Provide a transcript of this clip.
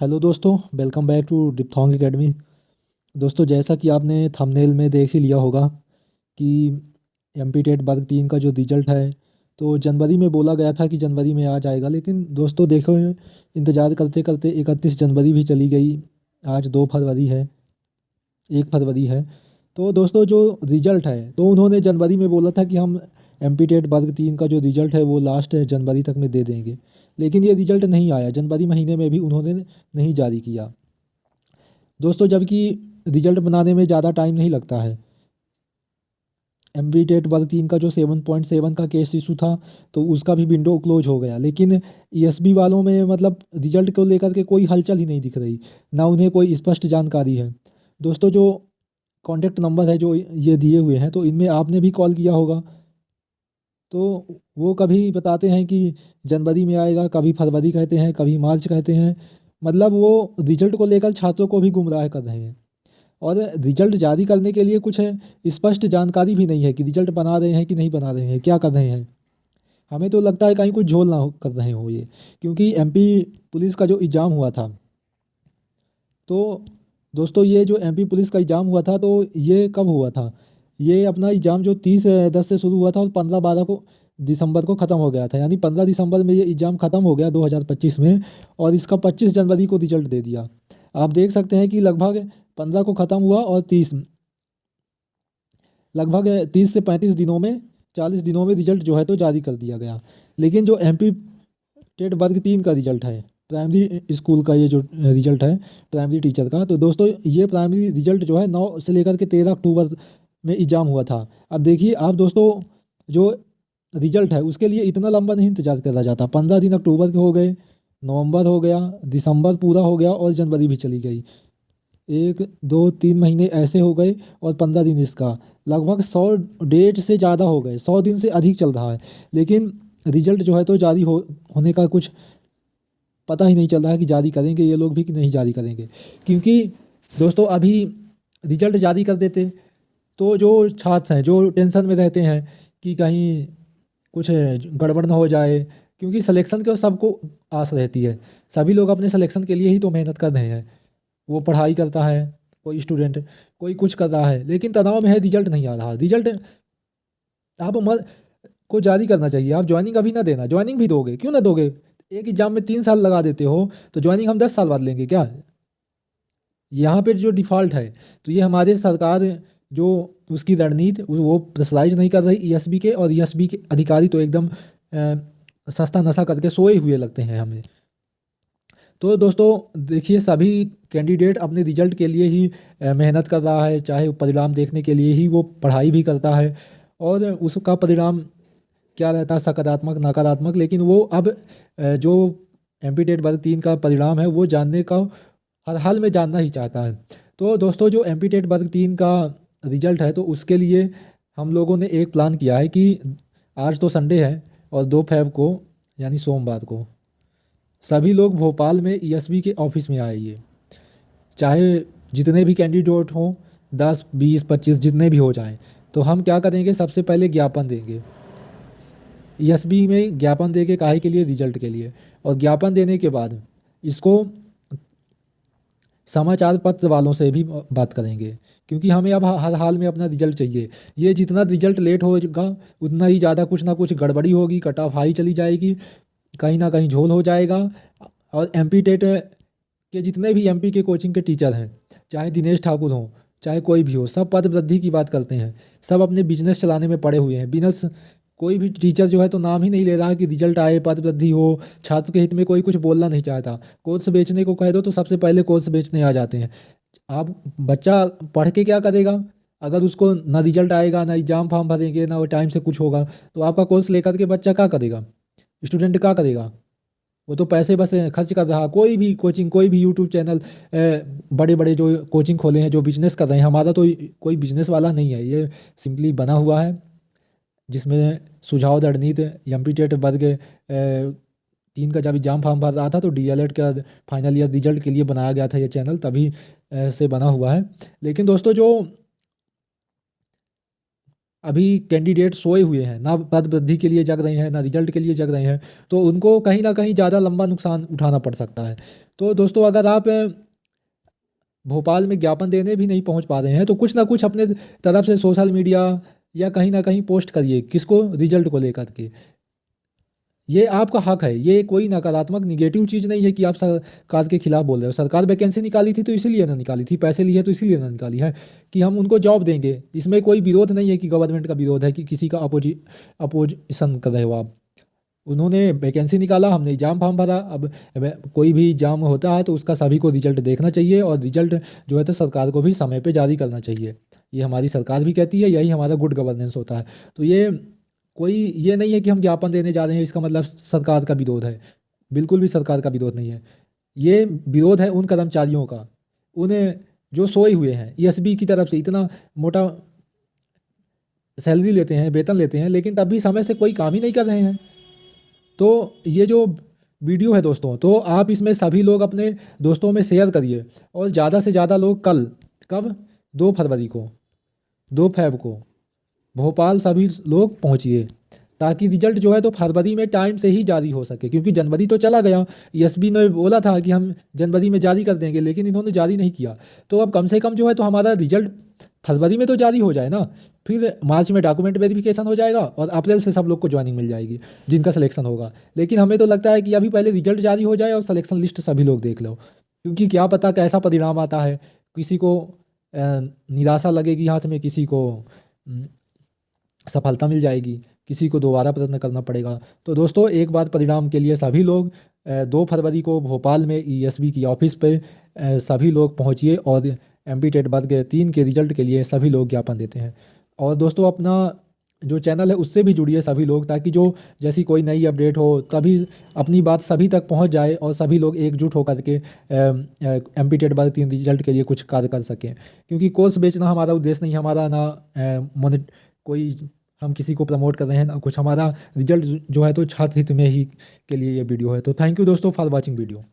Hello दोस्तों, welcome back to Diphthong Academy. दोस्तों, जैसा कि आपने थंबनेल में देख ही लिया होगा कि एमपी टेट वर्ग 3 का जो रिजल्ट है, तो जनवरी में बोला गया था कि जनवरी में आ जाएगा। लेकिन दोस्तों देखो, इंतज़ार करते करते 31 जनवरी भी चली गई। आज 2 फरवरी है, 1 फरवरी है। तो दोस्तों जो रिजल्ट है, तो उन्होंने जनवरी में बोला था कि हम एमपी टेट वर्ग 3 का जो रिजल्ट है वो लास्ट जनवरी तक में दे देंगे। लेकिन ये रिजल्ट नहीं आया, जनवरी महीने में भी उन्होंने नहीं जारी किया दोस्तों। जबकि रिजल्ट बनाने में ज़्यादा टाइम नहीं लगता है। एमपी टेट वर्ग 3 का जो 7.7 का केस इशू था, तो उसका भी विंडो क्लोज हो गया। लेकिन ईएसबी वालों में मतलब रिजल्ट को लेकर के कोई हलचल ही नहीं दिख रही, ना उन्हें कोई स्पष्ट जानकारी है। दोस्तों जो कॉन्टैक्ट नंबर है जो ये दिए हुए हैं, तो इनमें आपने भी कॉल किया होगा। तो वो कभी बताते हैं कि जनवरी में आएगा, कभी फरवरी कहते हैं, कभी मार्च कहते हैं। मतलब वो रिजल्ट को लेकर छात्रों को भी गुमराह कर रहे हैं। और रिजल्ट जारी करने के लिए कुछ स्पष्ट जानकारी भी नहीं है कि रिजल्ट बना रहे हैं कि नहीं बना रहे हैं, क्या कर रहे हैं। हमें तो लगता है कहीं कुछ झोल ना कर रहे हो ये। क्योंकि एमपी पुलिस का जो एग्ज़ाम हुआ था, तो दोस्तों ये जो एमपी पुलिस का एग्ज़ाम हुआ था, तो ये कब हुआ था? ये अपना एग्ज़ाम जो 30/10 से शुरू हुआ था और 15/12 को दिसंबर को ख़त्म हो गया था। यानी 15 दिसंबर में ये एग्ज़ाम ख़त्म हो गया 2025 में। और इसका 25 जनवरी को रिजल्ट दे दिया। आप देख सकते हैं कि लगभग 15 को ख़त्म हुआ और लगभग 30 से 35 दिनों में, 40 दिनों में रिजल्ट जो है तो जारी कर दिया गया। लेकिन जो एमपी टेट वर्ग 3 का रिजल्ट है, प्राइमरी स्कूल का ये जो रिजल्ट है प्राइमरी टीचर का, तो दोस्तों ये प्राइमरी रिजल्ट जो है 9 से लेकर के 13 अक्टूबर में एग्ज़ाम हुआ था। अब देखिए आप दोस्तों, जो रिजल्ट है उसके लिए इतना लंबा नहीं इंतजार करा जाता। 15 दिन अक्टूबर के हो गए, नवंबर हो गया, दिसंबर पूरा हो गया और जनवरी भी चली गई। 1 2 3 महीने ऐसे हो गए और 15 दिन इसका, लगभग 100 डेट से ज़्यादा हो गए, 100 दिन से अधिक चल रहा है। लेकिन रिजल्ट जो है तो जारी होने का कुछ पता ही नहीं चल रहा है कि जारी करेंगे ये लोग भी कि नहीं जारी करेंगे। क्योंकि दोस्तों अभी रिजल्ट जारी कर देते तो जो छात्र हैं जो टेंशन में रहते हैं कि कहीं कुछ गड़बड़ ना हो जाए। क्योंकि सिलेक्शन के सबको आस रहती है, सभी लोग अपने सिलेक्शन के लिए ही तो मेहनत कर रहे हैं। वो पढ़ाई करता है, कोई स्टूडेंट, कोई कुछ कर रहा है, लेकिन तनाव में है रिजल्ट नहीं आ रहा। रिजल्ट आप मत को जारी करना चाहिए। आप ज्वाइनिंग अभी ना देना, ज्वाइनिंग भी दोगे, क्यों ना दोगे? एक एग्जाम में 3 साल लगा देते हो, तो ज्वाइनिंग हम 10 साल बाद लेंगे क्या? यहाँ पे जो डिफ़ॉल्ट है, तो ये हमारे सरकार जो उसकी रणनीति वो प्रेशराइज नहीं कर रही ईएसबी के। और ईएसबी के अधिकारी तो एकदम सस्ता नशा करके सोए हुए लगते हैं हमें। तो दोस्तों देखिए, सभी कैंडिडेट अपने रिजल्ट के लिए ही मेहनत कर रहा है, चाहे वो परिणाम देखने के लिए ही वो पढ़ाई भी करता है। और उसका परिणाम क्या रहता है, सकारात्मक नकारात्मक, लेकिन वो अब जो एमपी टेट वर्ग 3 का परिणाम है वो जानने का हर हाल में जानना ही चाहता है। तो दोस्तों जो एमपी टेट वर्ग 3 का रिजल्ट है, तो उसके लिए हम लोगों ने एक प्लान किया है कि आज तो संडे है और 2 फरवरी को यानी सोमवार को सभी लोग भोपाल में ईएसबी के ऑफिस में आइए। चाहे जितने भी कैंडिडेट हों, 10 20 25 जितने भी हो जाएं। तो हम क्या करेंगे, सबसे पहले ज्ञापन देंगे ईएसबी में, ज्ञापन देंगे काहे के लिए, रिजल्ट के लिए। और ज्ञापन देने के बाद इसको समाचार पत्र वालों से भी बात करेंगे। क्योंकि हमें अब हर हाल में अपना रिजल्ट चाहिए। ये जितना रिजल्ट लेट होगा उतना ही ज़्यादा कुछ ना कुछ गड़बड़ी होगी, कट ऑफ हाई चली जाएगी, कहीं ना कहीं झोल हो जाएगा। और एमपी टेट के जितने भी एमपी के कोचिंग के टीचर हैं, चाहे दिनेश ठाकुर हों, चाहे कोई भी हो, सब पद वृद्धि की बात करते हैं। सब अपने बिजनेस चलाने में पड़े हुए हैं। बिजनेस कोई भी टीचर जो है तो नाम ही नहीं ले रहा कि रिजल्ट आए, पद वृद्धि हो। छात्र के हित में कोई कुछ बोलना नहीं चाहता। कोर्स बेचने को कह दो तो सबसे पहले कोर्स बेचने आ जाते हैं। आप बच्चा पढ़ के क्या करेगा? अगर उसको ना रिजल्ट आएगा, ना एग्जाम फॉर्म भरेंगे, ना वो टाइम से कुछ होगा, तो आपका कोर्स लेकर के बच्चा क्या करेगा? स्टूडेंट क्या करेगा? वो तो पैसे बस खर्च कर रहा। कोई भी कोचिंग, कोई भी यूट्यूब चैनल, बड़े बड़े जो कोचिंग खोले हैं, जो बिजनेस कर रहे हैं, हमारा तो कोई बिजनेस वाला नहीं है, ये सिंपली बना हुआ है जिसमें सुझाव रणनीति एमपी टेट वर्ग 3 का जब एग्जाम फॉर्म भर रहा था, तो डीएलएड का फाइनल ईयर रिजल्ट के लिए बनाया गया था ये चैनल, तभी से बना हुआ है। लेकिन दोस्तों जो अभी कैंडिडेट सोए हुए हैं, ना पद वृद्धि के लिए जग रहे हैं, ना रिजल्ट के लिए जग रहे हैं, तो उनको कहीं ना कहीं ज़्यादा लंबा नुकसान उठाना पड़ सकता है। तो दोस्तों, अगर आप भोपाल में ज्ञापन देने भी नहीं पहुंच पा रहे हैं तो कुछ ना कुछ अपने तरफ से सोशल मीडिया या कहीं ना कहीं पोस्ट करिए, किसको, रिजल्ट को लेकर के। ये आपका हक है, ये कोई नकारात्मक निगेटिव चीज़ नहीं है कि आप सरकार के खिलाफ बोल रहे हो। सरकार वैकेंसी निकाली थी तो इसीलिए ना निकाली थी, पैसे लिए तो इसीलिए ना निकाली है कि हम उनको जॉब देंगे। इसमें कोई विरोध नहीं है कि गवर्नमेंट का विरोध है कि किसी का अपोजिशन कर रहे हो आप। उन्होंने वैकेंसी निकाला, हमने एग्जाम फॉर्म भरा। अब कोई भी एग्जाम होता है तो उसका सभी को रिजल्ट देखना चाहिए, और रिजल्ट जो है तो सरकार को भी समय पे जारी करना चाहिए। ये हमारी सरकार भी कहती है, यही हमारा गुड गवर्नेंस होता है। तो ये नहीं है कि हम ज्ञापन देने जा रहे हैं इसका मतलब सरकार का विरोध है। बिल्कुल भी सरकार का विरोध नहीं है। ये विरोध है उन कर्मचारियों का, उन्हें जो सोए हुए हैं। ईएसबी की तरफ से इतना मोटा सैलरी लेते हैं, वेतन लेते हैं, लेकिन तब भी समय से कोई काम ही नहीं कर रहे हैं। तो ये जो वीडियो है दोस्तों, तो आप इसमें सभी लोग अपने दोस्तों में शेयर करिए, और ज़्यादा से ज़्यादा लोग कब 2 फरवरी को, 2 फेब को भोपाल सभी लोग पहुंचिए, ताकि रिजल्ट जो है तो फरवरी में टाइम से ही जारी हो सके। क्योंकि जनवरी तो चला गया, ईएसबी ने बोला था कि हम जनवरी में जारी कर देंगे, लेकिन इन्होंने जारी नहीं किया। तो अब कम से कम जो है तो हमारा रिजल्ट फरवरी में तो जारी हो जाए ना। फिर मार्च में डॉक्यूमेंट वेरिफिकेशन हो जाएगा, और अप्रैल से सब लोग को ज्वाइनिंग मिल जाएगी जिनका सिलेक्शन होगा। लेकिन हमें तो लगता है कि अभी पहले रिजल्ट जारी हो जाए और सिलेक्शन लिस्ट सभी लोग देख लो, क्योंकि क्या पता कैसा परिणाम आता है। किसी को निराशा लगेगी हाथ में, किसी को सफलता मिल जाएगी, किसी को दोबारा प्रयत्न करना पड़ेगा। तो दोस्तों, एक बार परिणाम के लिए सभी लोग 2 फरवरी को भोपाल में ईएसबी की ऑफिस पे सभी लोग पहुंचिए, और एमपी टेट वर्ग 3 के रिजल्ट के लिए सभी लोग ज्ञापन देते हैं। और दोस्तों, अपना जो चैनल है उससे भी जुड़िए सभी लोग, ताकि जो जैसी कोई नई अपडेट हो तभी अपनी बात सभी तक पहुंच जाए, और सभी लोग एकजुट होकर के एमपी टेट वर्ग 3 रिजल्ट के लिए कुछ कार्य कर सकें। क्योंकि कोर्स बेचना हमारा उद्देश्य नहीं, हमारा ना कोई हम किसी को प्रमोट कर रहे हैं ना कुछ, हमारा रिजल्ट जो है तो छात्र हित में ही के लिए ये वीडियो है। तो थैंक यू दोस्तों फॉर वॉचिंग वीडियो।